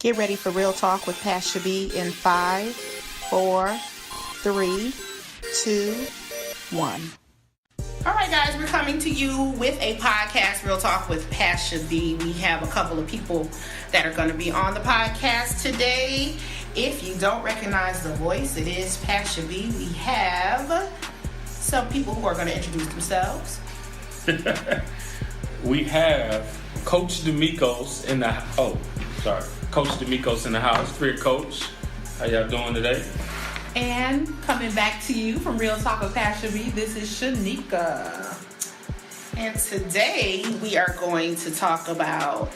Get ready for Real Talk with Pasha B in 5, 4, 3, 2, 1. All right, guys, we're coming to you with a podcast, Real Talk with Pasha B. We have a couple of people that are going to be on the podcast today. If you don't recognize the voice, it is Pasha B. We have some people who are going to introduce themselves. We have Coach D'Amicos in the Coach D'Amicos in the house. Career coach. How y'all doing today? And coming back to you from Real Talk with Pasha B, this is Shanika. And today we are going to talk about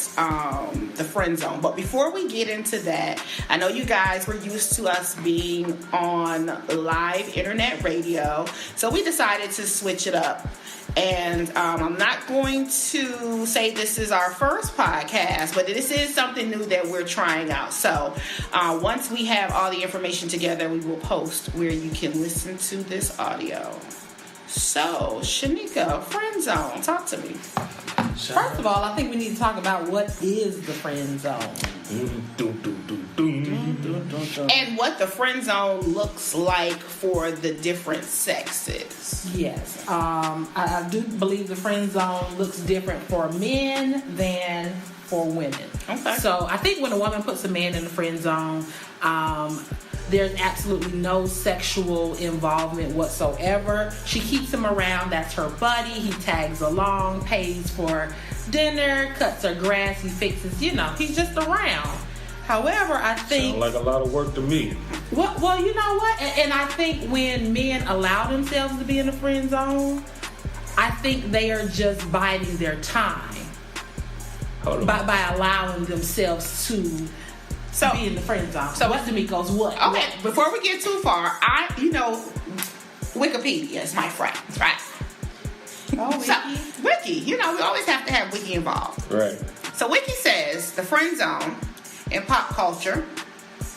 the friend zone. But before we get into that, I know you guys were used to us being on live internet radio, so we decided to switch it up. And I'm not going to say this is our first podcast, but this is something new that we're trying out. So once we have all the information together, we will post where you can listen to this audio. So, Shanika, friend zone, talk to me. First of all, I think we need to talk about what is the friend zone. And what the friend zone looks like for the different sexes. Yes. I do believe the friend zone looks different for men than for women. Okay. So I think when a woman puts a man in the friend zone, there's absolutely no sexual involvement whatsoever. She keeps him around. That's her buddy. He tags along, pays for dinner, cuts her grass, he fixes, he's just around. However, I think... Sound like a lot of work to me. Well, you know what? And I think when men allow themselves to be in the friend zone, I think they are just biding their time by allowing themselves to be in the friend zone. So what's D'Amicos? What? Okay, before we get too far, Wikipedia is my friend, right? Oh, Wiki. So, Wiki, we always have to have Wiki involved. Right. So Wiki says the friend zone in pop culture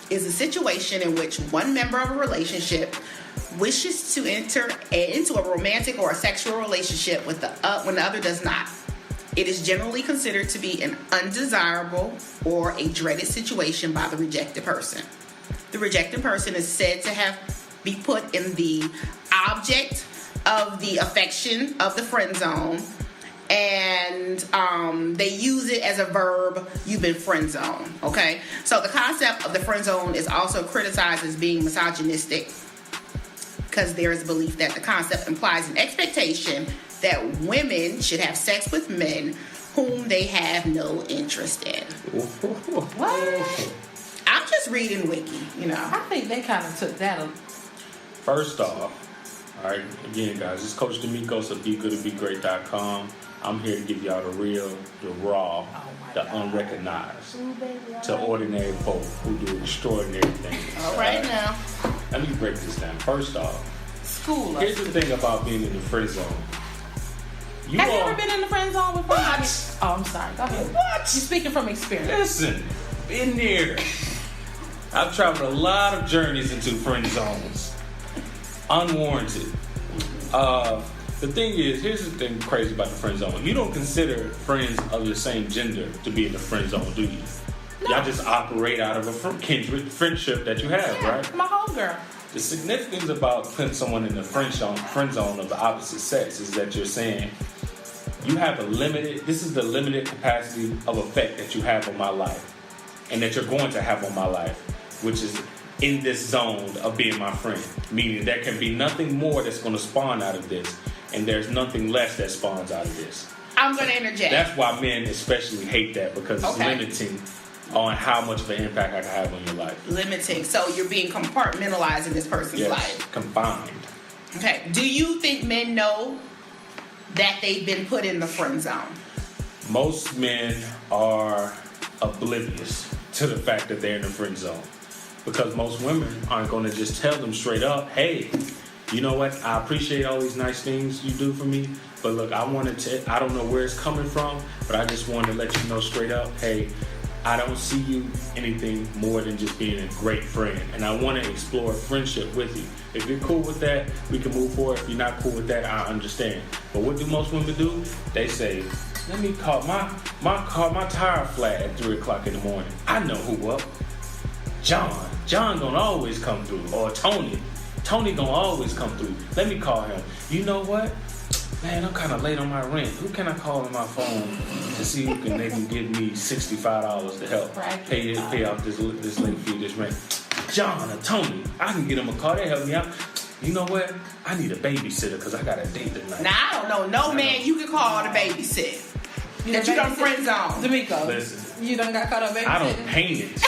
is a situation in which one member of a relationship wishes to enter into a romantic or a sexual relationship with when the other does not. It is generally considered to be an undesirable or a dreaded situation by the rejected person. The rejected person is said to be put in the object of the affection of the friend zone, and they use it as a verb, you've been friend zoned, okay? So the concept of the friend zone is also criticized as being misogynistic because there is a belief that the concept implies an expectation that women should have sex with men whom they have no interest in. What? I'm just reading Wiki, I think they kind of took that. First off, all right, again, guys, this is Coach D'Amicos of BeGoodToBeGreat.com. I'm here to give y'all the real, the raw, the unrecognized, to ordinary folk who do extraordinary things. All right now. Let me break this down. First off, here's the thing about being in the friend zone. Have you ever been in the friend zone before? What? I'm sorry. Go ahead. What? You're speaking from experience. Listen, been there. I've traveled a lot of journeys into friend zones. Unwarranted. The thing is, here's the thing crazy about the friend zone. You don't consider friends of your same gender to be in the friend zone, do you? No. Y'all just operate out of a kindred friendship that you have, right? My homegirl. The significance about putting someone in the friend zone of the opposite sex is that you're saying you have this is the limited capacity of effect that you have on my life and that you're going to have on my life, which is in this zone of being my friend. Meaning there can be nothing more that's going to spawn out of this, and there's nothing less that spawns out of this. I'm going to interject. That's why men especially hate that, because it's limiting on how much of an impact I can have on your life. Limiting. So you're being compartmentalized in this person's life. Confined. Okay. Do you think men know that they've been put in the friend zone? Most men are oblivious to the fact that they're in the friend zone. Because most women aren't going to just tell them straight up, hey, you know what? I appreciate all these nice things you do for me, but look, I don't know where it's coming from, but I just wanted to let you know straight up, hey, I don't see you anything more than just being a great friend. And I want to explore friendship with you. If you're cool with that, we can move forward. If you're not cool with that, I understand. But what do most women do? They say, let me call my tire flat at 3 o'clock in the morning. I know who up. John gonna always come through. Or Tony gonna always come through. Let me call him. You know what? Man, I'm kind of late on my rent. Who can I call on my phone to see who can maybe give me $65 to help pay off this late fee, this rent? John or Tony, I can get him a car. They help me out. You know what? I need a babysitter because I got a date tonight. Now, I don't know. No man you can call to babysit. That you done friend zone. D'Amico, listen, you done got caught up babysitting? I don't paint it.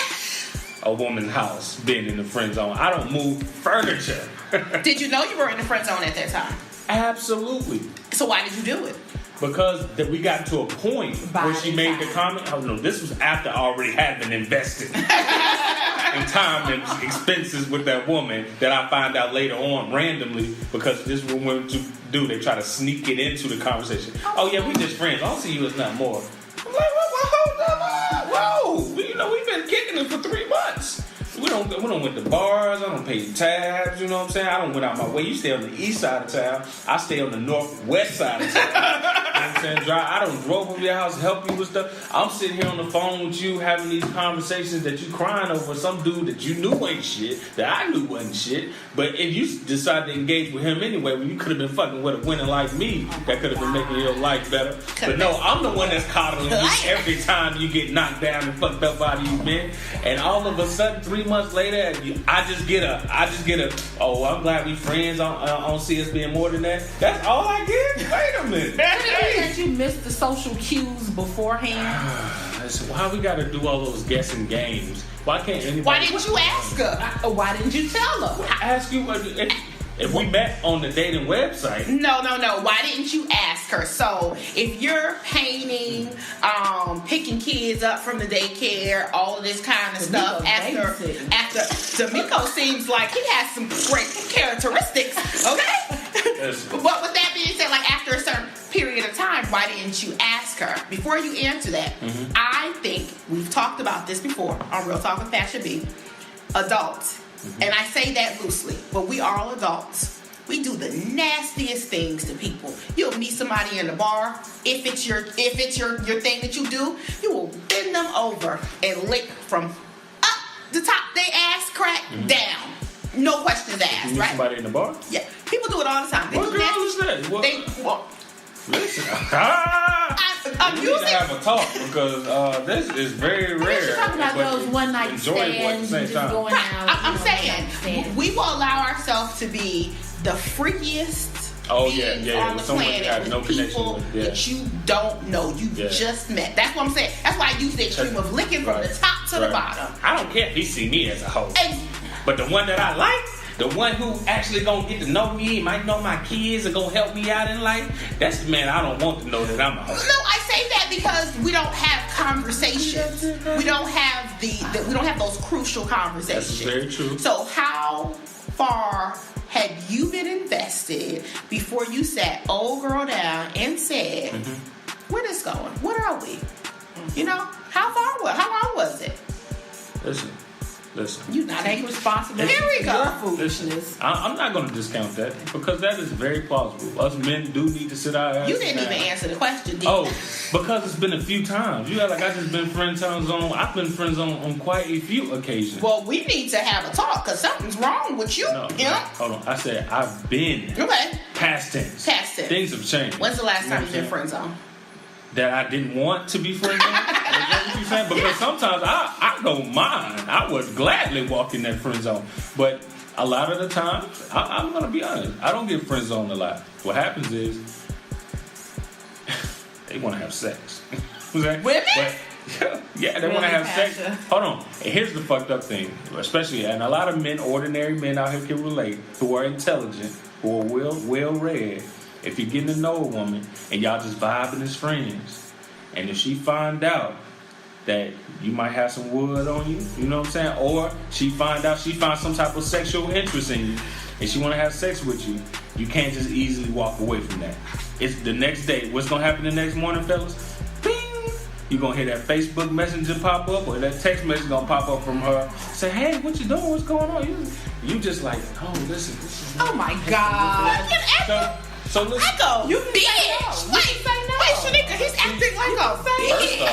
A woman's house being in the friend zone. I don't move furniture. Did you know you were in the friend zone at that time? Absolutely. So why did you do it? Because we got to a point where she made the comment. Oh no, this was after I already had been invested in time and expenses with that woman that I find out later on randomly because this is what women do. They try to sneak it into the conversation. Oh yeah, we just friends. I don't see you as not more. I'm like, whoa, we've been kicking it for 3 months. We don't went to bars. I don't pay tabs. You know what I'm saying? I don't went out my way. You stay on the east side of town. I stay on the northwest side of town. You know what I'm saying? I don't drove over your house to help you with stuff. I'm sitting here on the phone with you having these conversations that you crying over some dude that you knew ain't shit, that I knew wasn't shit. But if you decide to engage with him anyway, when you could have been fucking with a winner like me, that could have been making your life better. But no, I'm the one that's coddling you every time you get knocked down and fucked up out of you, man. And all of a sudden, 3 months later, I just get a. Oh, I'm glad we friends. I don't see us being more than that. That's all I get. Wait a minute. That you missed the social cues beforehand. Listen, why we got to do all those guessing games? Why can't anybody? Why didn't you ask her? Why didn't you tell her? Ask you if we met on the dating website. No. Why didn't you ask her? So if you're painting, picking kids up from the daycare, all of this kind of stuff, after D'Amico seems like he has some great characteristics, okay? But with that being said, like after a certain period of time, why didn't you ask her? Before you answer that, I think we've talked about this before on Real Talk with Pasha B. Adults. And I say that loosely, but we are all adults. We do the nastiest things to people. You'll meet somebody in the bar. If it's your thing that you do, you will bend them over and lick from up the top they ass crack down. No questions asked, right? Somebody in the bar? Yeah, people do it all the time. What girl is that? Listen, I'm we need to have a talk because this is very rare. You're talking about those one night stands and just going out. I'm saying we will allow ourselves to be the freakiest beings on the planet with people that you don't know, you just met. That's what I'm saying. That's why I use the extreme of licking from the top to the bottom. I don't care if he see me as a hoe, but the one that I like. The one who actually gonna get to know me, might know my kids, and gonna help me out in life. That's the man I don't want to know that I'm a hoe. No, I say that because we don't have conversations. We don't have we don't have those crucial conversations. That's very true. So how far had you been invested before you sat old girl down and said, "Where this going? What are we? You know, how long was it?" Listen. You not take responsibility. Here we go. Foolishness. I'm not going to discount that because that is very plausible. Us men do need to sit our asses. You didn't even answer the question, did you? Oh, because it's been a few times. You act like I just been friends on. I've been friends on quite a few occasions. Well, we need to have a talk because something's wrong with you. No, hold on. I said I've been. Okay. Past tense. Things have changed. When's the last time you've been friends on? That I didn't want to be friends on? Is that what you're saying? Because sometimes I don't mind. I would gladly walk in that friend zone. But a lot of the times, I'm going to be honest, I don't get friend zoned a lot. What happens is, they want to have sex. Women? Yeah, they want to have sex. Hold on. And here's the fucked up thing, especially, and a lot of men, ordinary men out here can relate, who are intelligent, who are well-read. If you're getting to know a woman and y'all just vibing as friends, and if she find out that you might have some wood on you, you know what I'm saying? Or she finds some type of sexual interest in you and she want to have sex with you, you can't just easily walk away from that. It's the next day. What's going to happen the next morning, fellas? Bing! You gonna hear that Facebook Messenger pop up, or that text message gonna pop up from her. Say, hey, what you doing? What's going on? You just like, oh, listen. Oh my God. So listen. Echo, You bitch. Wait, say no. Wait, Shanika, he's acting like a bitch.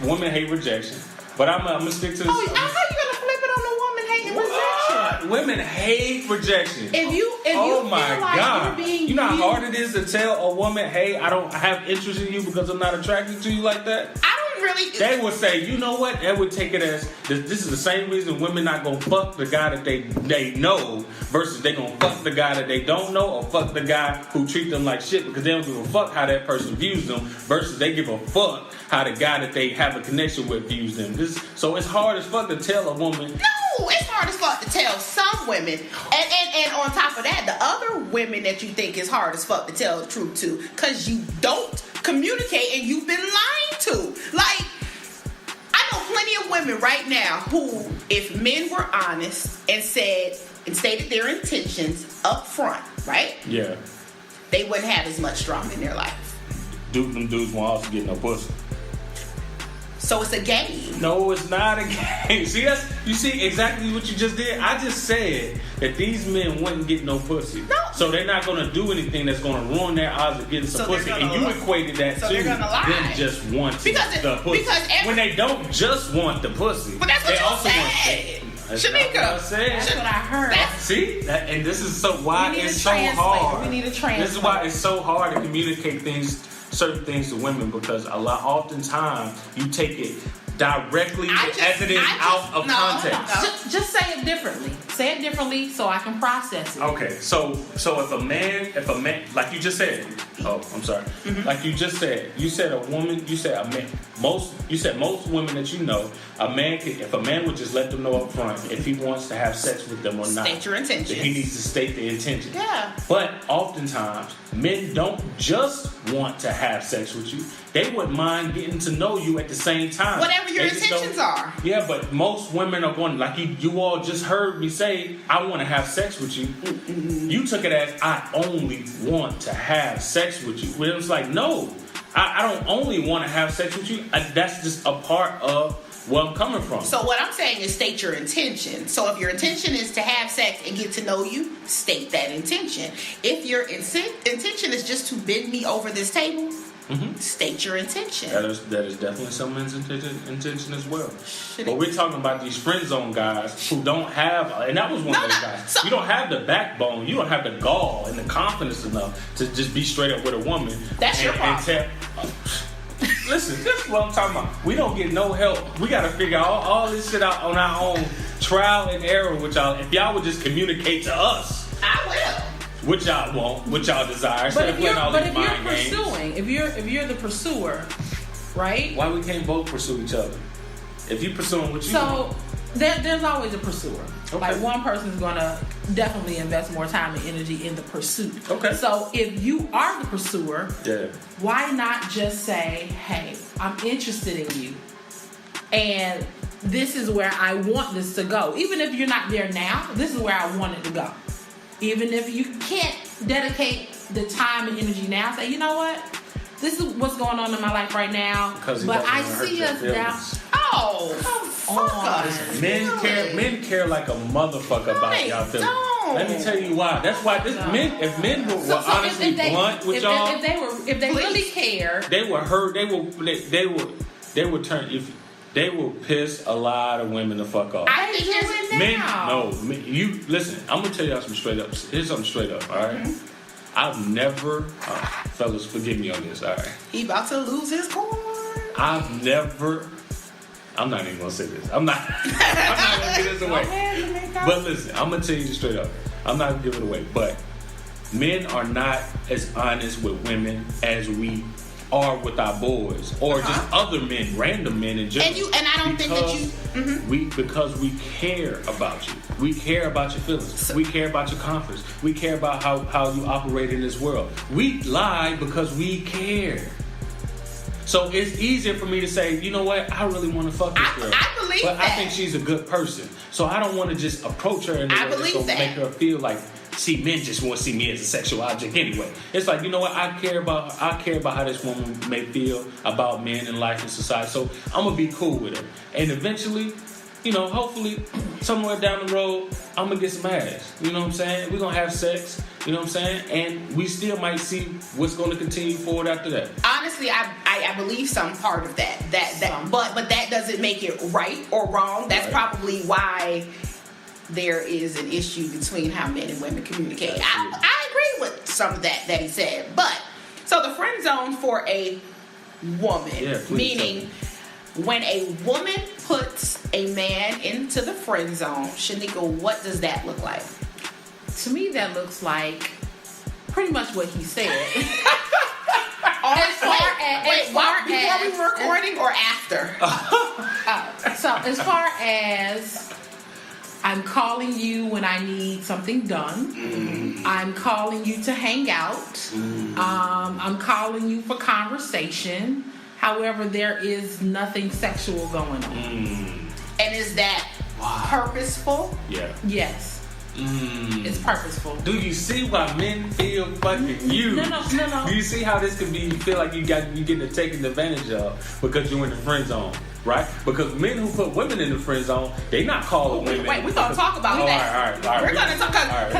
Women hate rejection, but I'm gonna stick to this. Oh, how you gonna flip it on the woman hating rejection? Women hate rejection. If you oh feel my like God, you're being you know how used- hard it is to tell a woman, hey, I don't have interest in you because I'm not attracted to you like that. I don't really. They would say, you know what? They would take it as this is the same reason women not gonna fuck the guy that they know versus they gonna fuck the guy that they don't know, or fuck the guy who treat them like shit because they don't give a fuck how that person views them versus they give a fuck how the guy that they have a connection with views them. So it's hard as fuck to tell a woman. No, it's hard as fuck to tell some women, and on top of that, the other women that you think is hard as fuck to tell the truth to, because you don't communicate and you've been lied to. Like, I know plenty of women right now who, if men were honest and stated their intentions up front, right? Yeah. They wouldn't have as much drama in their life. Them dudes won't also get no pussy. So it's a game. No, it's not a game. You see exactly what you just did? I just said that these men wouldn't get no pussy. No. So they're not going to do anything that's going to ruin their odds of getting some pussy. And you equated that so to they're gonna lie. them just wanting the pussy. Because when they don't just want the pussy. But that's what they you also said. That's Shanika. not what I said. That's what I heard. See? And this is why We need it's a so translator. hard. We need a translator. This is why it's so hard to communicate certain things to women, because oftentimes you take it directly as it is out of context. No. Just say it differently. Say it differently so I can process it. Okay, so if a man, like you just said, like you just said, you said a woman, you said a man, most women that you know, if a man would just let them know up front if he wants to have sex with them or not. State your intentions. That he needs to state the intention. Yeah. But oftentimes, men don't just want to have sex with you. They wouldn't mind getting to know you at the same time. Whatever your intentions are. Yeah, but most women are going, like you all just heard me say, I want to have sex with you. You took it as, I only want to have sex with you. Well, it was like, no, I don't only want to have sex with you. That's just a part of where I'm coming from. So what I'm saying is state your intention. So if your intention is to have sex and get to know you, state that intention. If your intention is just to bend me over this table, state your intention. That is definitely someone's intention as well. But we're talking about these friend zone guys who don't have, and that was one of those guys. So, you don't have the backbone, you don't have the gall and the confidence enough to just be straight up with a woman. That's your problem. Listen, this is what I'm talking about. We don't get no help. We got to figure all this shit out on our own, trial and error with y'all. If y'all would just communicate to us, I will. What y'all want, what y'all desire. But if you're pursuing, if you're the pursuer, right? Why we can't both pursue each other? If you pursuing what you want. There's always a pursuer. Okay. Like one person's gonna definitely invest more time and energy in the pursuit. Okay. So if you are the pursuer, why not just say, hey, I'm interested in you, and this is where I want this to go. Even if you're not there now, this is where I want it to go. Even if you can't dedicate the time and energy now, say, you know what? This is what's going on in my life right now. But I see us down. Oh, fuck us. Men care like a motherfucker about y'all feelings. Let me tell you why. That's why if men were honestly blunt with y'all, if they really care, they would hurt. They would turn if. They will piss a lot of women the fuck off. I do it now. You listen. I'm gonna tell y'all some straight up. Here's something straight up. All right. I've never, fellas, forgive me on this. All right. He about to lose his corn. I'm not even gonna say this. I'm not gonna give this away. But listen, I'm gonna tell you straight up. I'm not gonna give it away. But men are not as honest with women as we are with our boys or just other men, random men in general. And I don't think that you because we care about you. We care about your feelings. We care about your confidence. We care about how you operate in this world. We lie because we care. So it's easier for me to say, you know what, I really want to fuck this girl. I believe but that. I think she's a good person. So I don't want to just approach her and make her feel like see, men just want to see me as a sexual object anyway. It's like, you know what? I care about how this woman may feel about men in life and society. So I'm gonna be cool with it. And eventually, you know, hopefully, somewhere down the road, I'm gonna get some ass. You know what I'm saying? We're gonna have sex. You know what I'm saying? And we still might see what's going to continue forward after that. Honestly, I believe some part of that. But that doesn't make it right or wrong. That's probably why there is an issue between how men and women communicate. I agree with some of that he said. But so the friend zone for a woman, meaning when a woman puts a man into the friend zone, Shanika, what does that look like? To me, that looks like pretty much what he said. Before we were recording or after? So as far as I'm calling you when I need something done, I'm calling you to hang out, I'm calling you for conversation. However, there is nothing sexual going on. And is that purposeful? Yeah. Yes. It's purposeful. Do you see why men feel fucking used? No. Do you see how this can be? You feel like you getting taken advantage of because you're in the friend zone, right? Because men who put women in the friend zone, they not calling women. Wait, we're gonna talk about that. All right. We're gonna talk about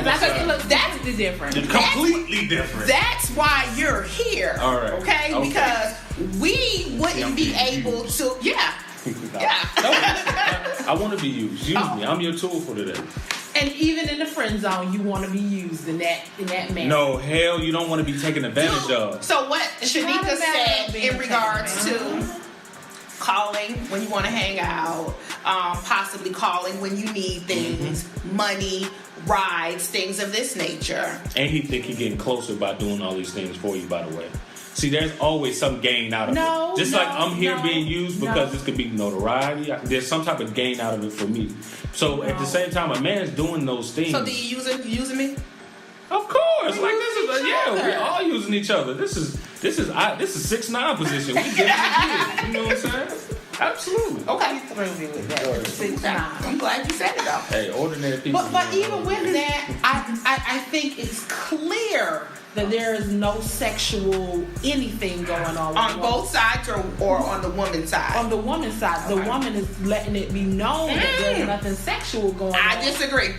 that's different. It's completely different. That's why you're here. All right. Okay? Because we wouldn't be able to. Yeah. I want to be used. Use me. I'm your tool for today. And even in the friend zone, you want to be used in that manner. No, hell, you don't want to be taken advantage of. So what Shanika said in regards to calling when you want to hang out, possibly calling when you need things, money, rides, things of this nature. And he think he getting closer by doing all these things for you, by the way. See, there's always some gain out of it. Just like I'm here being used because this could be notoriety. There's some type of gain out of it for me. So at the same time, a man's doing those things. So do you using me? Of course. Like this is we're all using each other. This is 6'9" position. We get it. You know what I'm saying? Absolutely. Okay. Thrill me with that. 6'9". I'm glad you said it though. Hey, ordinary people. But even with that, I think it's clear that there is no sexual anything going on both sides or on the woman's side. On the woman's side, the woman is letting it be known that there's nothing sexual going on. I disagree.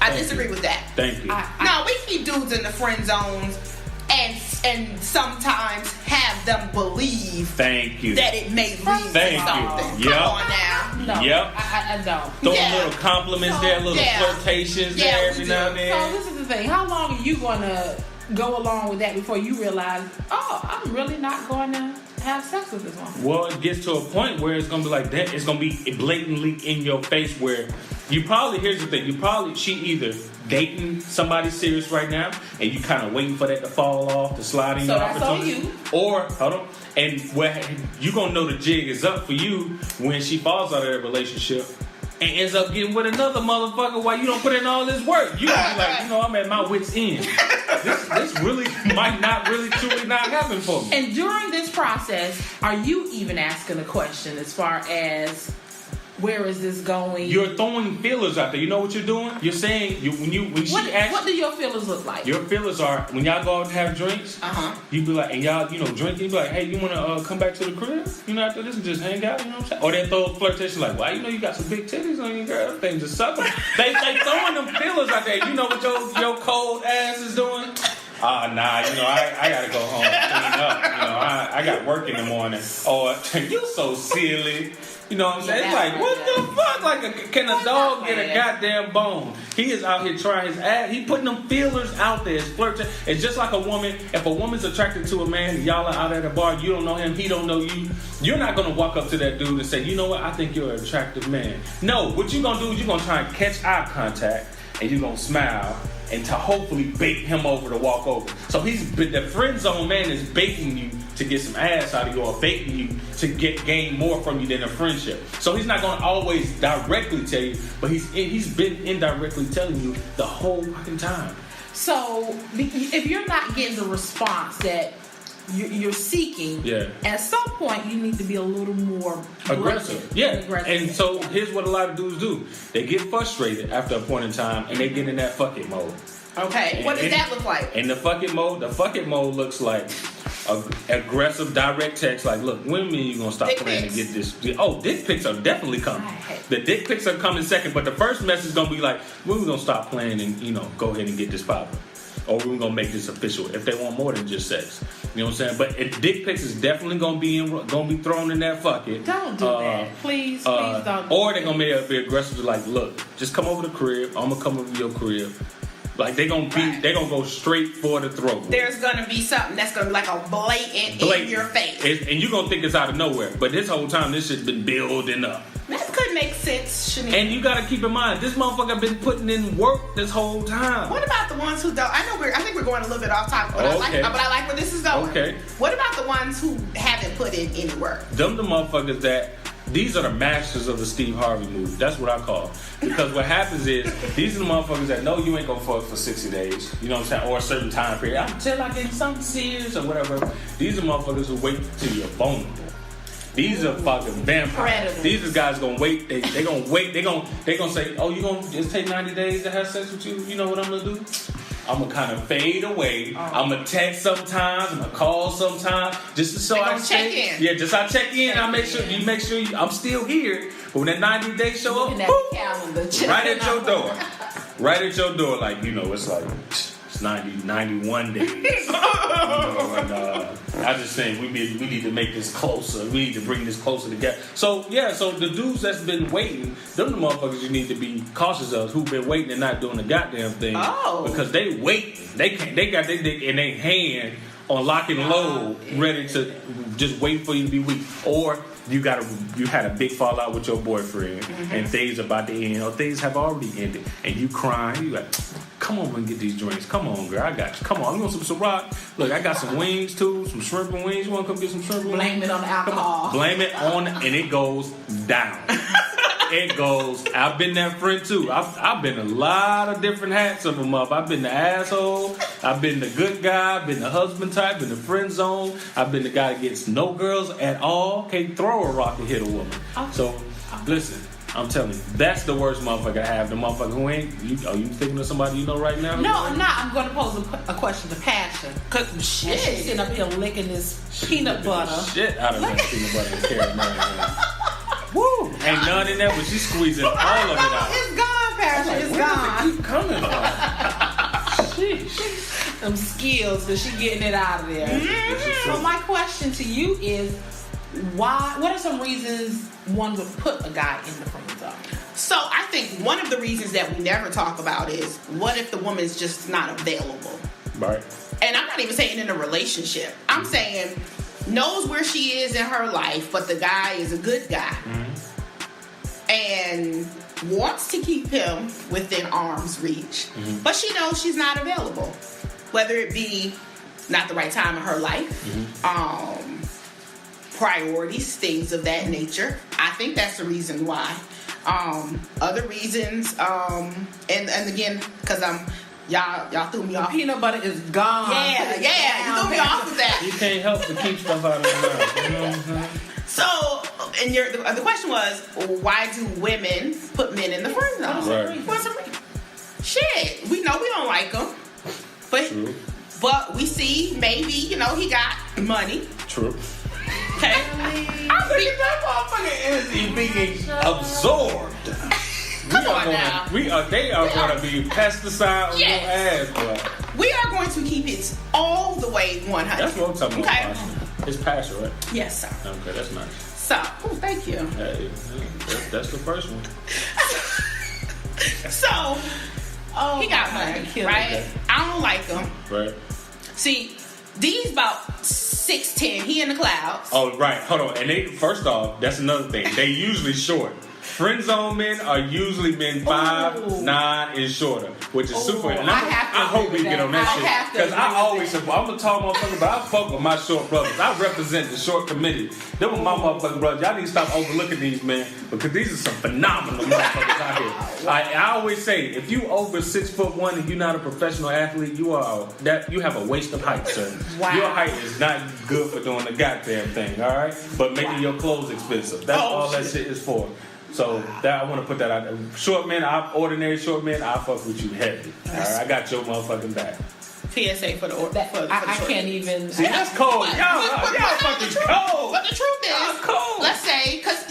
I disagree with that. Thank you. No, we keep dudes in the friend zones and sometimes have them believe that it may lead to something. Yep. Come on now. No, yep. I don't. Throwing little compliments there, little flirtations there every now and then. So this is the thing. How long are you going to go along with that before you realize, I'm really not going to have sex with this one? Well, it gets to a point where it's going to be like that. It's going to be blatantly in your face where here's the thing, she either dating somebody serious right now and you kind of waiting for that to fall off, to slide in your opportunity. Or, hold on, and where you going to know the jig is up for you when she falls out of that relationship and ends up getting with another motherfucker while you don't put in all this work. You gonna be like, I'm at my wit's end. This really might not really truly not happen for me. And during this process, are you even asking a question as far as where is this going? You're throwing feelers out there. You know what you're doing? You're saying what do your feelers look like? Your feelers are when y'all go out and have drinks. You be like, and y'all, drinking. You be like, hey, you wanna come back to the crib? After this and just hang out. You know what I'm saying? Or they throw a flirtation like, well, you got some big titties on you, girl. Things just suck them. they throwing them feelers out there. You know what your cold ass is doing? I gotta go home and clean up. I got work in the morning. Or you so silly. You know what I'm saying? It's like, what the fuck? Like, can a dog get a goddamn bone? He is out here trying his ass. He putting them feelers out there. It's flirting. It's just like a woman. If a woman's attracted to a man and y'all are out at a bar, you don't know him, he don't know you, you're not going to walk up to that dude and say, you know what, I think you're an attractive man. No, what you're going to do is you're going to try and catch eye contact and you're going to smile and to hopefully bait him over to walk over. So the friend zone man is baiting you to get some ass out of you or baiting you to gain more from you than a friendship. So he's not going to always directly tell you, but he's been indirectly telling you the whole fucking time. So if you're not getting the response that you're seeking, at some point you need to be a little more aggressive. And so here's what a lot of dudes do. They get frustrated after a point in time and they get in that fuck it mode. Okay. What does that look like? And the fuck it mode looks like aggressive direct text. Like, look, when you gonna stop playing to get this? Oh, dick pics are definitely coming. The dick pics are coming second, but the first message is gonna be like, when we gonna stop playing and go ahead and get this popping, or we're gonna make this official. If they want more than just sex, you know what I'm saying. But dick pics is definitely gonna be thrown in that fuck it. Don't do that, please don't. Or they're gonna be aggressive, like, look, just come over the crib. I'm gonna come over to your crib. Like, they gonna go straight for the throat. There's gonna be something that's gonna be like a blatant in your face, and you gonna think it's out of nowhere. But this whole time, this shit's been building up. That could make sense, Shanique. And you gotta keep in mind, this motherfucker been putting in work this whole time. What about the ones who don't? I think we're going a little bit off topic, but I like where this is going. Okay. What about the ones who haven't put in any work? Them the motherfuckers that. These are the masters of the Steve Harvey move. That's what I call. Because what happens is, these are the motherfuckers that know you ain't gonna fuck for 60 days. You know what I'm saying? Or a certain time period. Until I get something serious or whatever. These are motherfuckers who wait till you're vulnerable. These are fucking vampires. Predators. These are guys gonna wait. They gonna wait. They gonna say, oh, you gonna just take 90 days to have sex with you? You know what I'm gonna do? I'm gonna kind of fade away. I'm gonna text sometimes. I'm gonna call sometimes, just so I check in. Yeah, just I check in. I make sure I'm still here. But when that 90 days show up, right at your door, like it's like it's 91 days. I just think we need to make this closer. We need to bring this closer together. So the dudes that's been waiting, them the motherfuckers you need to be cautious of, who've been waiting and not doing the goddamn thing. Because they wait. They got their dick in their hand on lock and load, ready to just wait for you to be weak. Or you had a big fallout with your boyfriend, and things about to end, or things have already ended, and you crying. You like, come on and get these drinks. Come on, girl, I got you. Come on, you want some Ciroc? Look, I got some wings too, some shrimp and wings. You want to come get some shrimp and wings? Blame it on the alcohol. Blame it on, and it goes down. It goes. I've been that friend too. I've been a lot of different hats of them up. I've been the asshole. I've been the good guy. I've been the husband type. Been the friend zone. I've been the guy that gets no girls at all. Can't throw a rock and hit a woman. So listen, I'm telling you, that's the worst motherfucker I have. The motherfucker who ain't. Are you thinking of somebody you know right now? No, I'm not. I'm going to pose a question to Pasha. Cause she's sitting up here licking this peanut butter. Shit out of that peanut butter and caramel. Woo! Ain't none in there, but she's squeezing all of it out. It's gone, Pasha. It's gone. Keep coming from? Them skills, but she getting it out of there. So my question to you is, what are some reasons one would put a guy in the friend zone? So I think one of the reasons that we never talk about is, what if the woman's just not available? Right. And I'm not even saying in a relationship. I'm saying knows where she is in her life, but the guy is a good guy. And wants to keep him within arm's reach. But she knows she's not available. Whether it be not the right time in her life, priorities, things of that nature. I think that's the reason why. Other reasons, and again, because y'all threw me off. The peanut butter is gone. Yeah, you threw me off with that. You can't help but keep stuff out of your mouth. You know what I'm saying? So, and the question was, why do women put men in the friend zone? Right. What's the reason? Shit, we know we don't like them, True. but we see maybe he got money. True. Okay, I'm looking at that motherfucking energy being absorbed. Come on now. They are going to be pesticide on your ass, boy. We are going to keep it all the way 100. That's what I'm talking about. Okay. It's Pasha, right? Yes, sir. Okay, that's nice. So, thank you. Hey, that's the first one. So, he got money, right? Okay. I don't like him. Right. See, D's about 6'10". He in the clouds. Oh, right. Hold on. And first off, that's another thing. They usually short. Friend zone men are usually men 5'9" and shorter, which is super. And I hope we get on that shit, because I always say, well, I'm a tall motherfucker, but I fuck with my short brothers. I represent the short committee. Them are my motherfucking brothers. Y'all need to stop overlooking these men, because these are some phenomenal motherfuckers out here. I always say, if you over 6'1" and you're not a professional athlete, you have a waste of height, sir. Wow. Your height is not good for doing the goddamn thing. All right, but making your clothes expensive. That's all that shit is for. So that I want to put that out there. Short men, ordinary short men, I fuck with you heavy. All right, I got your motherfucking back. PSA for the order. I can't even. See, that's cold. Y'all fucking cold. But the truth is, cold. Let's say, because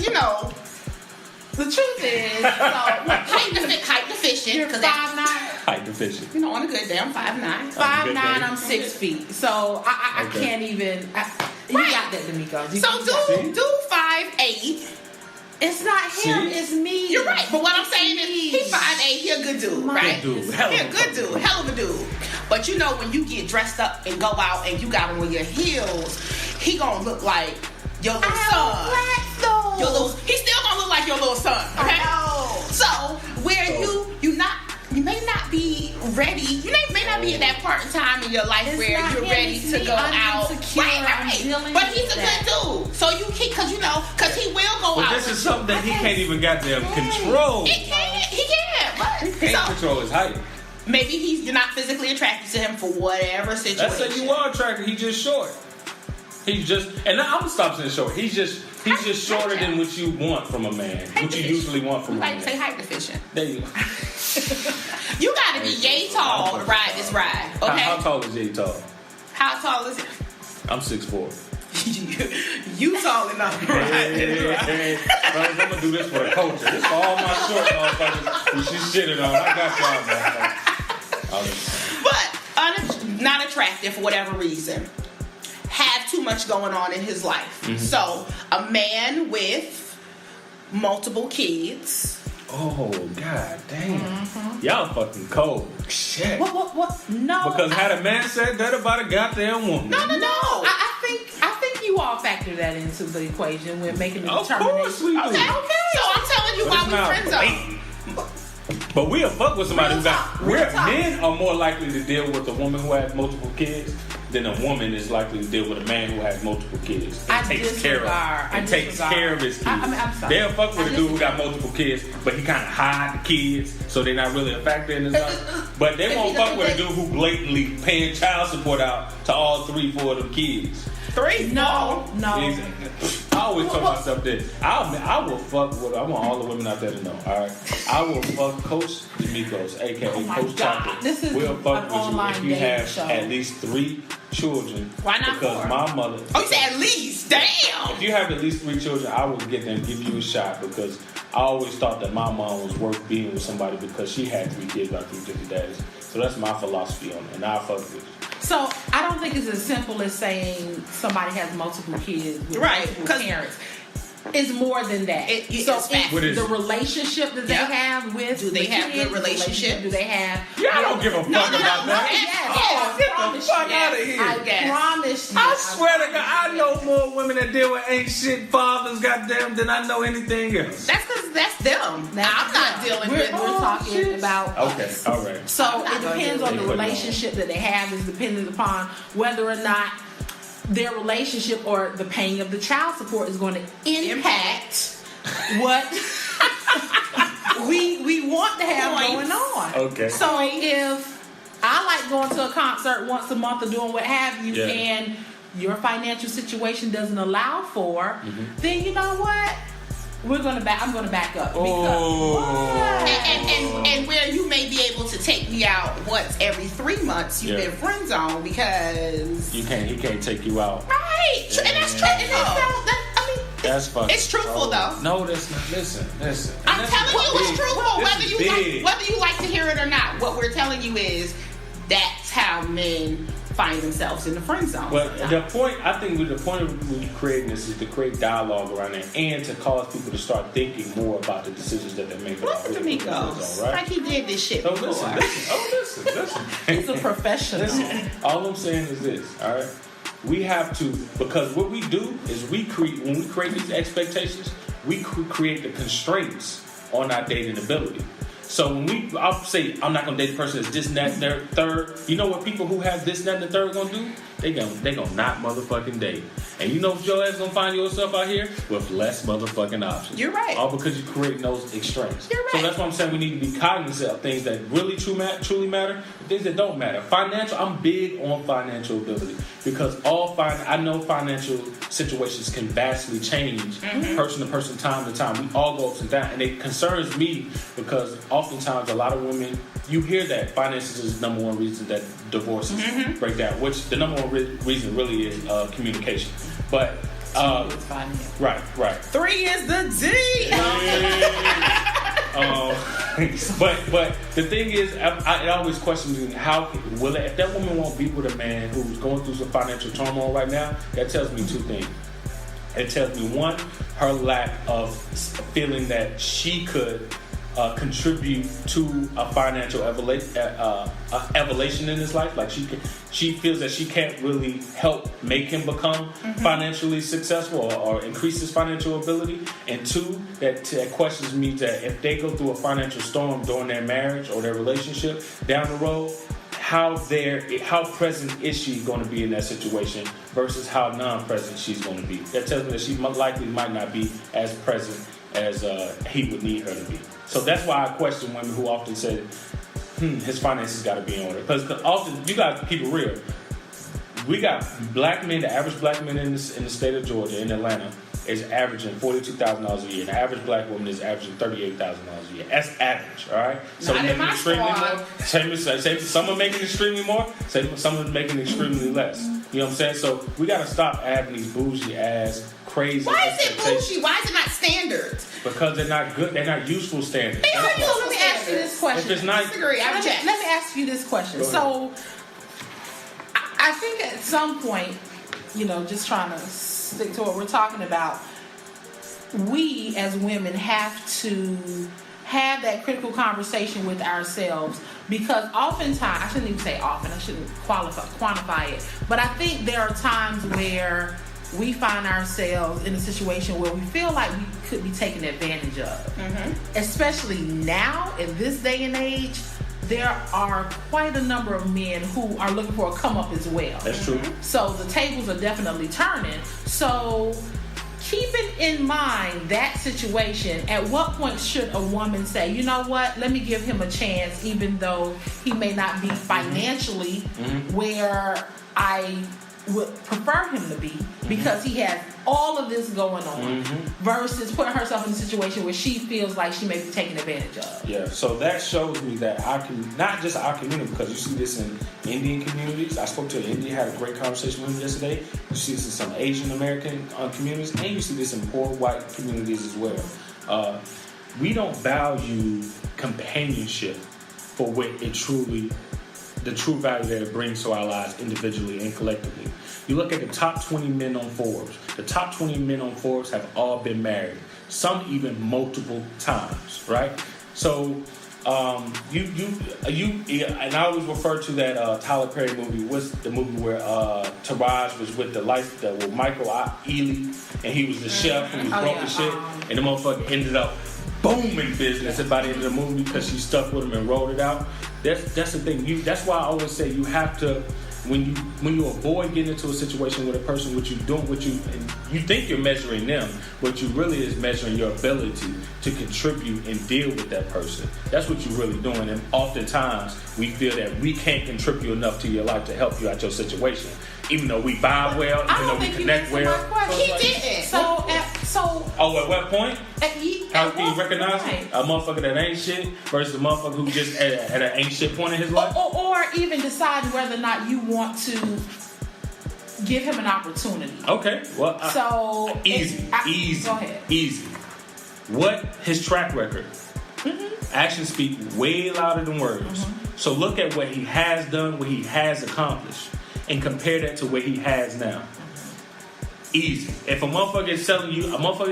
The truth is, height deficient. You're 5'9". Height deficient. On a good day, I'm 5'9". 5'9", I'm 6 feet. So I can't even. You got that, D'Amico. Do 5'8". It's not him, it's me. You're right. But what I'm saying is, he's 5'8", he a good dude, right? Good dude. He a good dude, hell of a dude. But when you get dressed up and go out and you got on your heels, he gonna look like your little son. He's still gonna look like your little son, okay? So where you may not be ready. You may not be at that part in time in your life where you're ready to go out. Right. But he's a good dude. So you keep, because he will go out. But this is something that he can't even goddamn control. He can't. But he can't control his height. Maybe you're not physically attracted to him for whatever situation. Let's say you are attracted. He's just short. And I'm gonna stop saying short. He's just shorter than what you want from a man. What you usually want from a man. Like say height deficient. There you go. You gotta be yay tall to ride this ride. Okay. How tall is yay tall? How tall is it? I'm 6'4". You tall enough to ride this ride. Hey, I'm gonna do this for the culture. This for all my short motherfuckers who she shitted on. I got y'all, motherfuckers. But not attractive for whatever reason. Have too much going on in his life. Mm-hmm. So a man with multiple kids. Oh, god damn. Mm-hmm. Y'all fucking cold. Shit. What? No. Because had a man said that about a goddamn woman. No. I think you all factor that into the equation when making the determination. Of course we do. Okay. So I'm telling you why we friends are. But we'll fuck with somebody men are more likely to deal with a woman who has multiple kids than a woman is likely to deal with a man who has multiple kids. Takes care of his kids. I'm sorry. They'll fuck with a dude who got multiple kids, but he kind of hide the kids, so they're not really a factor in his life. But they won't fuck with a dude who blatantly paying child support out to all 3-4 of them kids. 3? No. I always tell myself this. I will fuck with. I want all the women out there to know. All right, I will fuck Coach D'Amico's, aka Coach Chocolate. This is we'll fuck with you if you have show. At least 3 children. Why not because 4? My mother. Oh, you said at least? Damn. If you have at least 3 children, I will give you a shot because I always thought that my mom was worth being with somebody because she had 3 kids by 3 different daddies. So that's my philosophy on it, and I fuck with you. So I don't think it's as simple as saying somebody has multiple kids with multiple parents. It's more than that. It's the relationship that they have with. Do they have good relationship? Do they have? Yeah, I don't give a fuck about that. Get the fuck out of here! I promise you. I swear to God, I know more women that deal with ain't shit fathers, goddamn, than I know anything else. That's because that's them. Now I'm not dealing with. We're talking about. Okay, all right. So it depends on the relationship that they have. Is dependent upon whether or not their relationship or the paying of the child support is going to impact what we want to have going on. Okay. So if I like going to a concert once a month or doing what have you, and your financial situation doesn't allow for, then you know what? I'm going to back up. And where you may be able to take me out once every 3 months, you've been friend zone because he can't take you out. Right. Yeah. And that's true. That's fucking. It's truthful though. No, that's not. Listen. I'm telling you it's truthful, whether you like to hear it or not. What we're telling you is that's how men find themselves in the friend zone. But the point of creating this is to create dialogue around it and to cause people to start thinking more about the decisions that they make. Listen to me go. Like he did this shit before. Listen. He's a professional. Listen, all I'm saying is this, all right? We have to, because what we do is when we create these expectations, we create the constraints on our dating ability. So when I'll say I'm not gonna date a person that's this, and that, and their third. You know what people who have this, that, and the third gonna do? They gonna not motherfucking date. And you know what your ass gonna find yourself out here with less motherfucking options. You're right. All because you're creating those extremes. You're right. So that's why I'm saying we need to be cognizant of things that really truly matter, and things that don't matter. Financial, I'm big on financial ability because I know financial situations can vastly change person to person, time to time. We all go ups and downs, and it concerns me because oftentimes a lot of women, you hear that finances is the number one reason that divorces break down, which the number one reason really is communication. But right. 3 is the D. But the thing is, it always questions me if that woman won't be with a man who's going through some financial turmoil right now. That tells me two things. It tells me, one, her lack of feeling that she could contribute to a financial elevation in his life. Like she feels that she can't really help make him become financially successful or increase his financial ability. And two, that questions me that if they go through a financial storm during their marriage or their relationship down the road, how present is she going to be in that situation versus how non-present she's going to be. That tells me that she likely might not be as present as he would need her to be. So that's why I question women who often say, his finances got to be in order. Because often, you got to keep it real. We got black men, the average black man in the state of Georgia, in Atlanta, is averaging $42,000 a year. The average black woman is averaging $38,000 a year. That's average, all right? Some are making extremely more. Some are making extremely more. Some are making extremely less. You know what I'm saying? So we got to stop having these bougie ass, crazy. Why is it bougie? Why is it not standards? Because they're not good. They're not useful standards. Let me ask you this question. If it's not, let me ask you this question. So, I think at some point, just trying to stick to what we're talking about, we as women have to have that critical conversation with ourselves, because oftentimes, I shouldn't even say often, I shouldn't quantify it, but I think there are times where we find ourselves in a situation where we feel like we could be taken advantage of. Especially now, in this day and age, there are quite a number of men who are looking for a come up as well. That's true. So the tables are definitely turning. So keeping in mind that situation, at what point should a woman say, you know what, let me give him a chance, even though he may not be financially where I would prefer him to be, because he has all of this going on, versus putting herself in a situation where she feels like she may be taken advantage of. Yeah, so that shows me that not just our community, because you see this in Indian communities. I spoke to an Indian, had a great conversation with him yesterday. You see this in some Asian American communities, and you see this in poor white communities as well. We don't value companionship for what the true value that it brings to our lives individually and collectively. You look at the top 20 men on Forbes. The top 20 men on Forbes have all been married, some even multiple times, right? So you and I always refer to that Tyler Perry movie. What's the movie where Taraj was with with Michael Ealy, and he was the chef who was broke as shit, and the motherfucker ended up booming business by the end of the movie because she stuck with him and rolled it out. That's the thing. That's why I always say you have to, when you avoid getting into a situation with a person, and you think you're measuring them, what you really is measuring your ability to contribute and deal with that person. That's what you're really doing. And oftentimes we feel that we can't contribute enough to your life to help you out your situation, even though we vibe well, even though we connect well. He didn't. At what point? How can you recognize a motherfucker that ain't shit versus a motherfucker who just at an ain't shit point in his life? Or even deciding whether or not you want to give him an opportunity. Okay, well, easy. Go ahead. Easy. What his track record? Actions speak way louder than words. So look at what he has done, what he has accomplished, and compare that to what he has now. Easy. If a motherfucker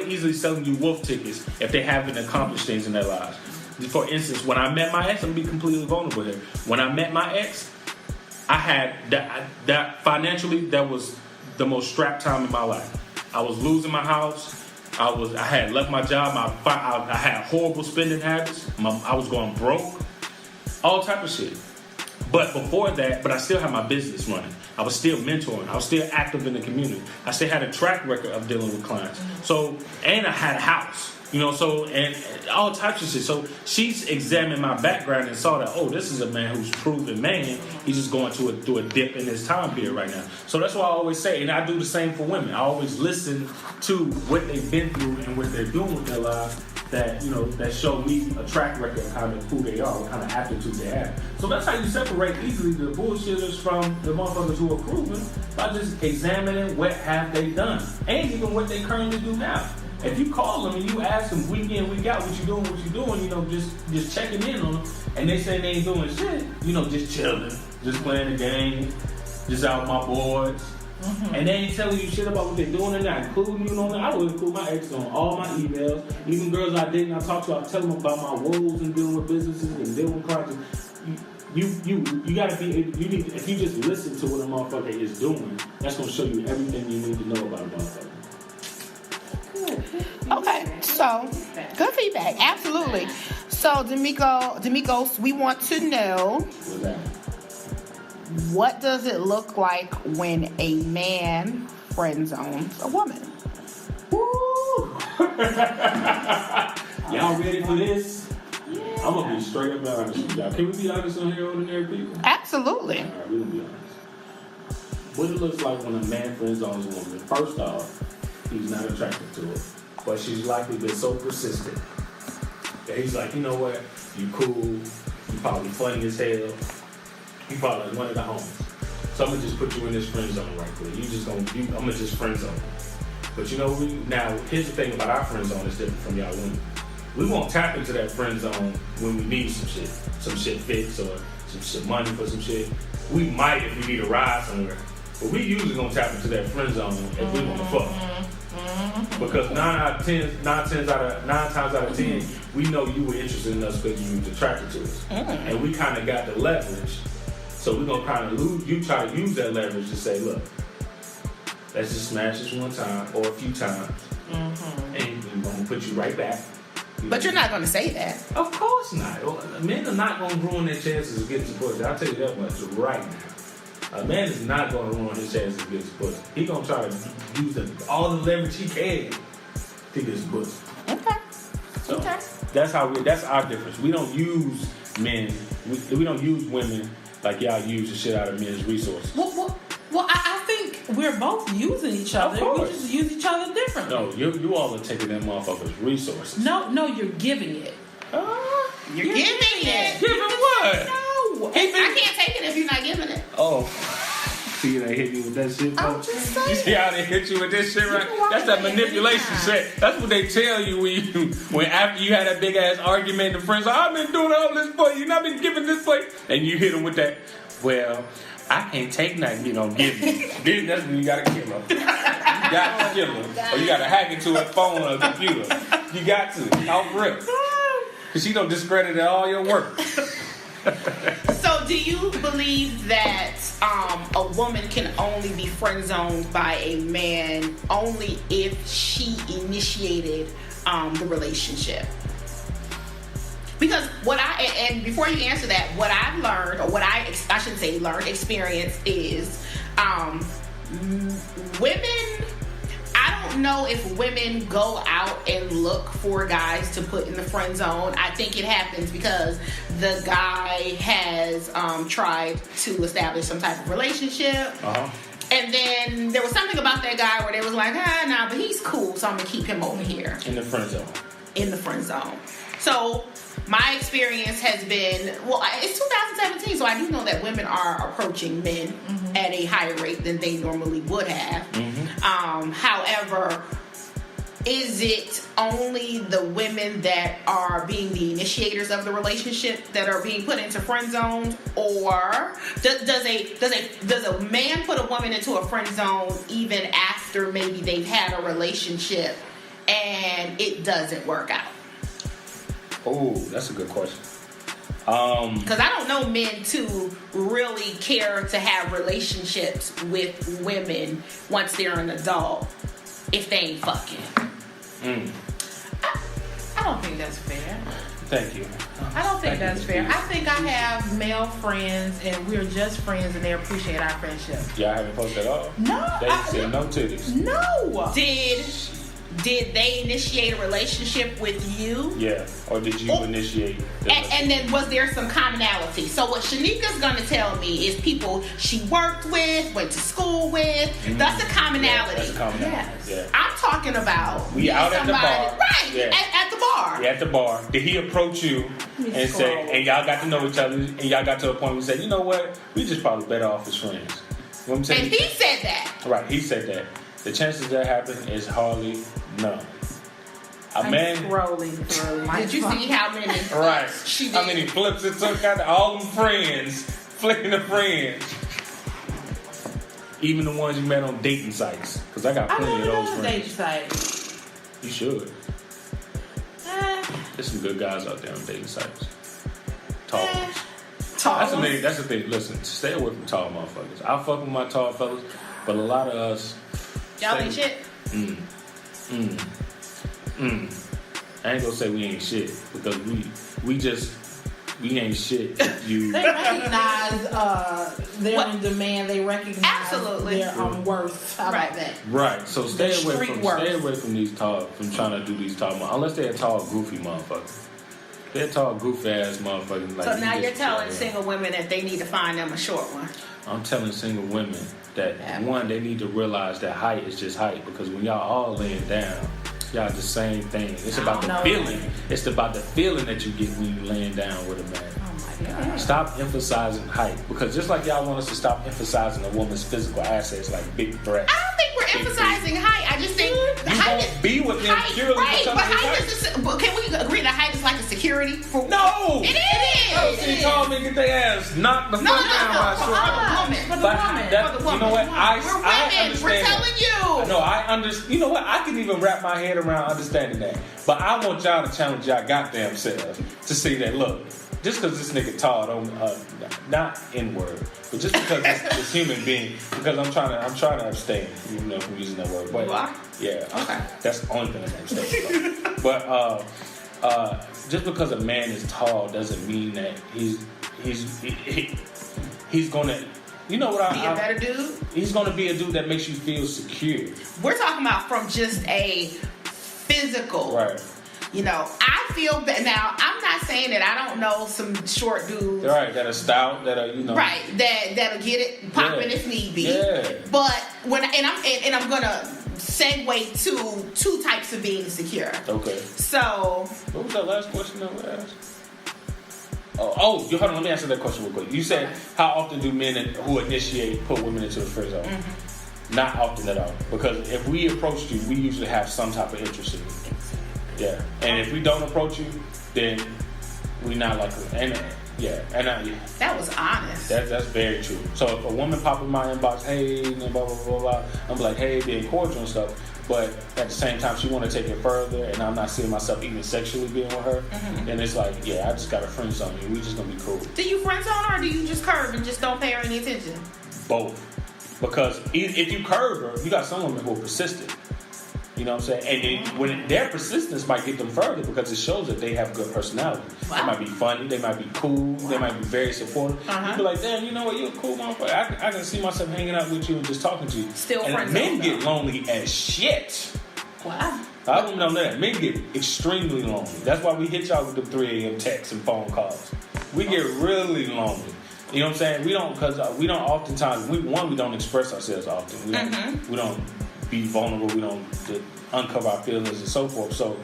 easily selling you wolf tickets if they haven't accomplished things in their lives. For instance, when I met my ex, I'm gonna be completely vulnerable here. When I met my ex, I had that financially, that was the most strapped time in my life. I was losing my house. I had left my job. I had horrible spending habits. I was going broke. All type of shit. But before that, I still had my business running. I was still mentoring. I was still active in the community. I still had a track record of dealing with clients. So, and I had a house. And all types of shit. So she's examined my background and saw that, oh, this is a man who's proven man. He's just going through a dip in his time period right now. So that's why I always say, and I do the same for women. I always listen to what they've been through and what they're doing with their lives that show me a track record of kind of who they are, what kind of aptitude they have. So that's how you separate easily the bullshitters from the motherfuckers who are proven, by just examining what have they done and even what they currently do now. If you call them and you ask them week in, week out, what you doing, just checking in on them, and they say they ain't doing shit, just chilling, just playing the game, just out with my boys, and they ain't telling you shit about what they're doing and not including you on. I would include my ex on all my emails, even girls I date and I talk to, I tell them about my woes and dealing with businesses and dealing with clients. You gotta be able, if you just listen to what a motherfucker is doing, that's gonna show you everything you need to know about a motherfucker. Okay, so good feedback, absolutely. So D'Amigos, we want to know, what does it look like when a man friend zones a woman? Woo! Y'all ready for this? Yeah. I'm gonna be straight up and honest with y'all. Can we be honest on here, ordinary people? Absolutely. All right, we're gonna be honest. What it looks like when a man friend zones a woman. First off, he's not attracted to her, but she's likely been so persistent that he's like, you know what? You cool. You probably funny as hell. You probably like one of the homies. So I'm gonna just put you in this friend zone right quick. I'm gonna just friend zone. But now here's the thing about our friend zone is different from y'all women. We won't tap into that friend zone when we need some shit fixed or some shit money for some shit. We might if we need a ride somewhere. But we usually gonna tap into that friend zone if we wanna fuck. Because 9 times out of 10, we know you were interested in us because you was attracted to us. And we kind of got the leverage. So we're going to kind of you try to use that leverage to say, look, let's just smash this one time or a few times. And we're going to put you right back. But you're not going to say that. Of course not. Men are not going to ruin their chances of getting some pussy. I'll tell you that much right now. A man is not going to ruin his chances of getting some pussy. He's going to try to use all the leverage he can to get some pussy. Okay. So that's our difference. We don't use men. We don't use women like y'all use the shit out of men's resources. Well, I think we're both using each other. We just use each other differently. No, you all are taking that motherfucker's resources. No, you're giving it. You're giving it. Giving what? No. I can't take it if you're not giving it. Oh. See, they hit you with that shit, I'm just saying. You see how they hit you with this shit, right? That's that manipulation shit. That's what they tell you when after you had that big ass argument, the friends like, I've been doing all this for you, and I've been giving this for you, and you hit them with that. Well, I can't take nothing you don't give me. Then that's when you gotta kill her. You got to kill her, or you gotta hack into her phone or computer. You got to out rip, because she don't discredit all your work. So do you believe that a woman can only be friend zoned by a man only if she initiated the relationship? Because and before you answer that, what I've learned, or what I shouldn't say learned, experience is women, I don't know if women go out and look for guys to put in the friend zone. I think it happens because the guy has tried to establish some type of relationship. And then there was something about that guy where they was like, nah, but he's cool, so I'm going to keep him over here. In the friend zone. In the friend zone. So my experience has been, it's 2017, so I do know that women are approaching men at a higher rate than they normally would have. However, is it only the women that are being the initiators of the relationship that are being put into friend zones, or does a man put a woman into a friend zone even after maybe they've had a relationship and it doesn't work out? Oh, that's a good question. Because I don't know men to really care to have relationships with women once they're an adult if they ain't fucking. I don't think that's fair. Thank you. I don't think that's fair. I think I have male friends and we're just friends and they appreciate our friendship. Y'all haven't posted at all? No. They said no titties. No. Did they initiate a relationship with you? Yeah. Or did you initiate? And then was there some commonality? So what Shanika's going to tell me is people she worked with, went to school with. Mm-hmm. That's a commonality. Yeah, that's a commonality. Yes. Yeah. I'm talking about we out at the bar. Right. Yeah. At the bar. Yeah, at the bar. Did he approach you and say, and y'all got to know each other, and y'all got to a point where you said, you know what? We just probably better off as friends. You know what I'm saying? And he said that. Right, he said that. The chances that happen is hardly none. I'm scrolling through my Did you see how many flips right. she did? How many flips it took out of all them friends, flicking the friends. Even the ones you met on dating sites. Because I got plenty of those friends. Dating sites. You should. There's some good guys out there on dating sites. Tall ones. That's the thing. Listen, stay away from tall motherfuckers. I fuck with my tall fellas, but a lot of us... Y'all ain't shit? I ain't gonna say we ain't shit because we ain't shit. They recognize they're in demand. They recognize their worth. How about that? Right. So stay away from these tall, from trying to do these tall, unless they're a tall, goofy motherfucker. They're tall, goofy ass motherfuckers. Like so now you're telling single women that they need to find them a short one. I'm telling single women that one, they need to realize that height is just height, because when y'all all laying down, y'all the same thing. It's about the feeling. It's about the feeling that you get when you laying down with a man. Oh my God. Stop emphasizing height, because just like y'all want us to stop emphasizing a woman's physical assets like big breasts. I don't think we're emphasizing height. I just think the height is be with them purely right, because but height is can we agree that height is like a security for No! It is! I see tall men get their ass knocked the fuck down by a short for the woman. You know what? I understand. We're telling you. No, I understand. You know what? I can even wrap my head around understanding that. But I want y'all to challenge y'all goddamn selves to see that, look, just because this nigga tall, don't not N-word, but just because this human being, because I'm trying to abstain, even though I'm using that word. But yeah, okay, that's the only thing I'm abstaining from. But just because a man is tall doesn't mean that he's gonna. You know what? Be a better dude. He's gonna be a dude that makes you feel secure. We're talking about from just a physical. Right. You know, I feel bad. Now, I'm not saying that I don't know some short dudes. Right, that are stout, that are, you know. Right, that'll get it popping if need be. Yeah. But when I'm gonna segue to two types of being secure. Okay. So. What was that last question that we asked? Hold on, let me answer that question real quick. You said, how often do men who initiate put women into the friend zone? Mm-hmm. Not often at all. Because if we approach you, we usually have some type of interest in you. Yeah. And if we don't approach you, then we not like it. That was honest. That's very true. So if a woman pop in my inbox, hey, blah, blah, blah, blah, I'm like, hey, being cordial and stuff. But at the same time, she want to take it further, and I'm not seeing myself even sexually being with her. Mm-hmm. And it's like, yeah, I just got a friend zone you. We just gonna be cool. Do you friend zone her, or do you just curve and just don't pay her any attention? Both. Because if you curve her, you got some women who are persistent. You know what I'm saying? And when their persistence might get them further, because it shows that they have good personality. Wow. They might be funny, they might be cool, they might be very supportive. You be like, damn, you know what? You're a cool motherfucker. I can see myself hanging out with you and just talking to you. Still and friends. Men get lonely as shit. Wow. I don't know that. Men get extremely lonely. That's why we hit y'all with the 3 a.m. texts and phone calls. We get really lonely. You know what I'm saying? We don't oftentimes, we don't express ourselves often. We don't be vulnerable. We don't uncover our feelings and so forth. So,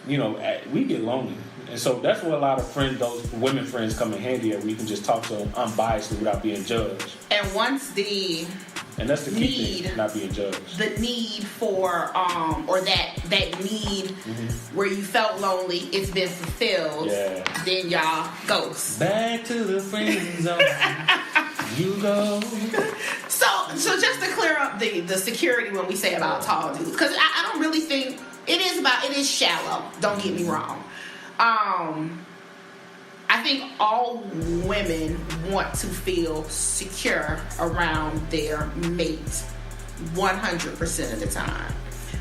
you know, we get lonely. And so that's where a lot of those women friends come in handy, where we can just talk to them unbiasedly without being judged. And once and that's the key thing, not being judged. The need for, or that need where you felt lonely, it's been fulfilled. Yeah. Then y'all ghost. Back to the friend zone. You go. So just to clear up the security when we say about tall dudes, because I don't really think it is shallow. Don't get me wrong. I think all women want to feel secure around their mate 100% of the time.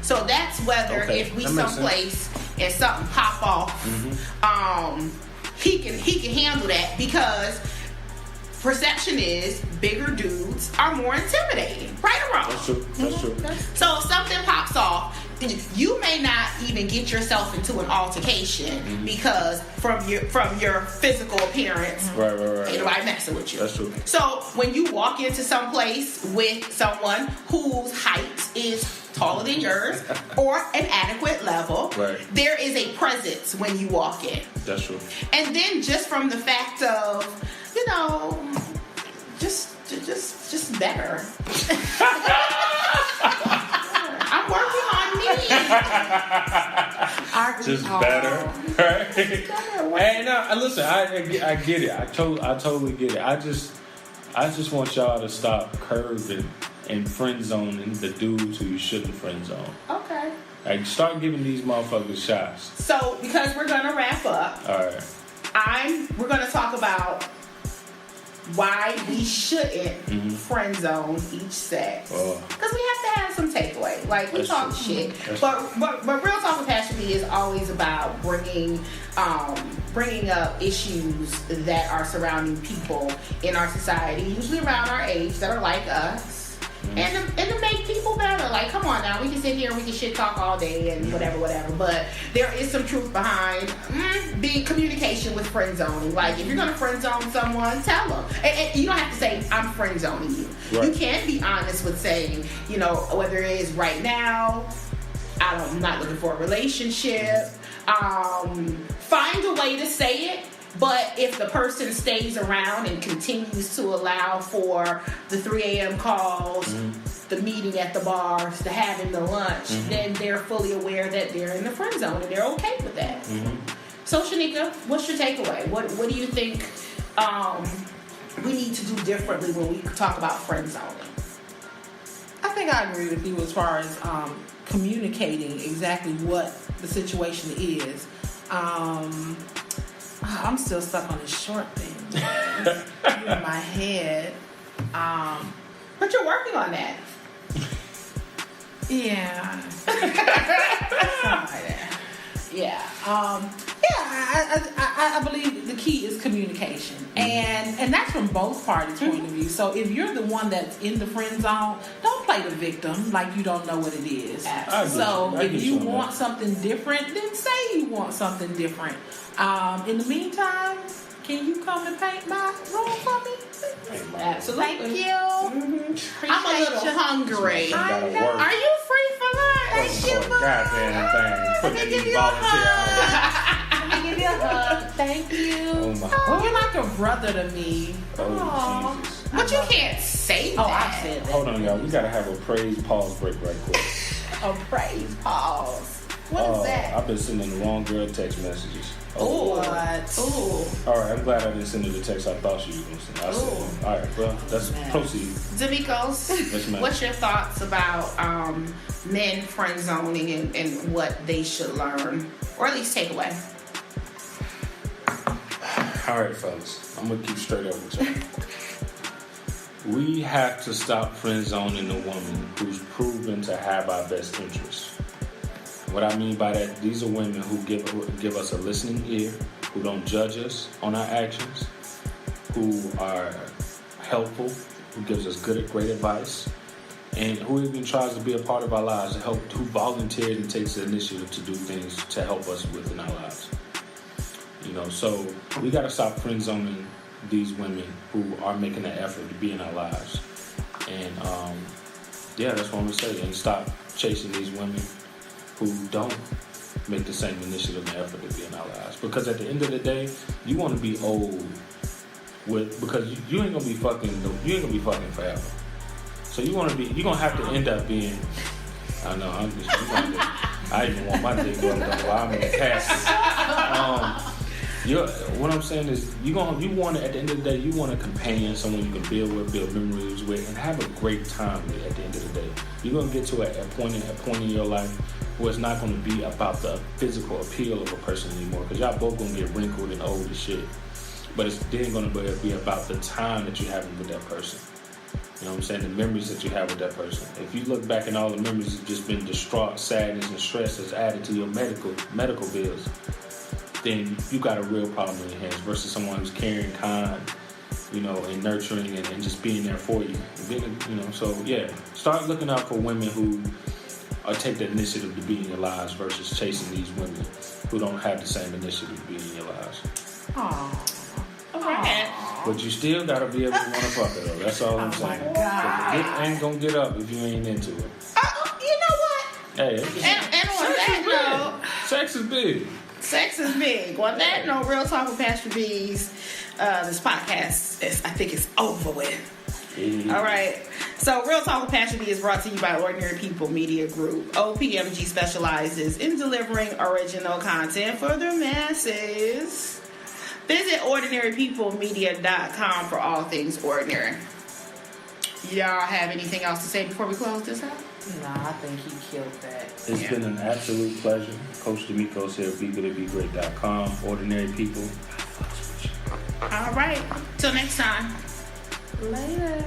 So that's whether if we someplace and something pop off, he can handle that, because perception is bigger dudes are more intimidating. Right or wrong? That's true. That's true. So if something pops off, you may not even get yourself into an altercation because from your physical appearance, right. ain't nobody messing with you. That's true. So when you walk into some place with someone whose height is taller than yours or an adequate level, there is a presence when you walk in. That's true. And then just from the fact of, just better. I'm working on me. Just better, right? Hey, no, listen, I get it. I totally get it. I just want y'all to stop curving and friend zoning the dudes who you shouldn't friend zone. Okay. Like, start giving these motherfuckers shots. So, because we're gonna wrap up, all right. We're gonna talk about why we shouldn't friend zone each sex, because we have to have some takeaway. Like, we talk shit, but Real Talk with Pasha B is always about bringing up issues that are surrounding people in our society, usually around our age, that are like us. And to make people better. Like, come on now, we can sit here and we can shit talk all day and whatever. But there is some truth behind being communication with friend zoning. Like, if you're gonna friend zone someone, tell them. And you don't have to say, I'm friend zoning you. Right. You can be honest with saying, whether it is right now, I'm not looking for a relationship. Find a way to say it. But if the person stays around and continues to allow for the 3 a.m. calls, the meeting at the bars, the having the lunch, then they're fully aware that they're in the friend zone and they're okay with that. So, Shanika, what's your takeaway? What do you think we need to do differently when we talk about friend zoning? I think I agree with you as far as communicating exactly what the situation is. I'm still stuck on this short thing in my head. But you're working on that. Yeah. Yeah. I believe the key is communication, and that's from both parties' point of view. So if you're the one that's in the friend zone, don't play the victim like you don't know what it is. So if you want something different, then say you want something different. In the meantime, can you come and paint my room for me? Absolutely. Thank you. I'm a little hungry. Are you free for lunch? Thank you. Goddamn thing. Put Let me that give you a volunteer hug. Let me give you a hug. Thank you. Oh my. You're like a brother to me. Oh, Jesus. But you can't say that. I said that. Hold on, y'all. We gotta have a praise pause break right quick. A praise pause. What is that? I've been sending the wrong girl text messages. Oh, what? Ooh. All right, I'm glad I didn't send her the text I thought she was going to send. I said, all right, well, let's proceed. D'Amicos, what's your thoughts about men friend zoning and what they should learn, or at least take away? All right, fellas, I'm going to keep straight up with y'all. We have to stop friend zoning a woman who's proven to have our best interests. What I mean by that, these are women who give us a listening ear, who don't judge us on our actions, who are helpful, who gives us great advice, and who even tries to be a part of our lives, who volunteers and takes the initiative to do things to help us within our lives. So we got to stop friend zoning these women who are making an effort to be in our lives. And that's what I'm going to say. And stop chasing these women who don't make the same initiative and effort to be in our lives. Because at the end of the day, you want to be old because you ain't gonna be fucking forever. So you're gonna have to end up being. I know. I even want my dick going while I'm in the past. What I'm saying is, you want to, at the end of the day, you want a companion, someone you can build memories with, and have a great time with. At the end of the day, you're gonna get to a point in your life where it's not gonna be about the physical appeal of a person anymore, because y'all both gonna get wrinkled and old as shit. But it's then gonna be about the time that you're having with that person. You know what I'm saying? The memories that you have with that person. If you look back and all the memories have just been distraught, sadness, and stress that's added to your medical bills, then you got a real problem in your hands versus someone who's caring, kind, you know, and nurturing and just being there for you. So yeah, start looking out for women who take the initiative to be in your lives versus chasing these women who don't have the same initiative to be in your lives. Aww. Alright. But you still gotta be able to want to fuck her though. That's all I'm saying. Oh my God. It ain't gonna get up if you ain't into it. You know what? Hey, And on that note, sex is big. sex is big. On that note, Real Talk with Pasha B's, this podcast I think it's over with. Yeah. All right. So, Real Talk with Pasha B is brought to you by Ordinary People Media Group. OPMG specializes in delivering original content for the masses. Visit ordinarypeoplemedia.com for all things ordinary. Y'all have anything else to say before we close this out? Nah, I think he killed that. It's been an absolute pleasure. Coach D'Amico's here at BeGoodAndBeGreat.com. Ordinary people. All right. Till next time. Later.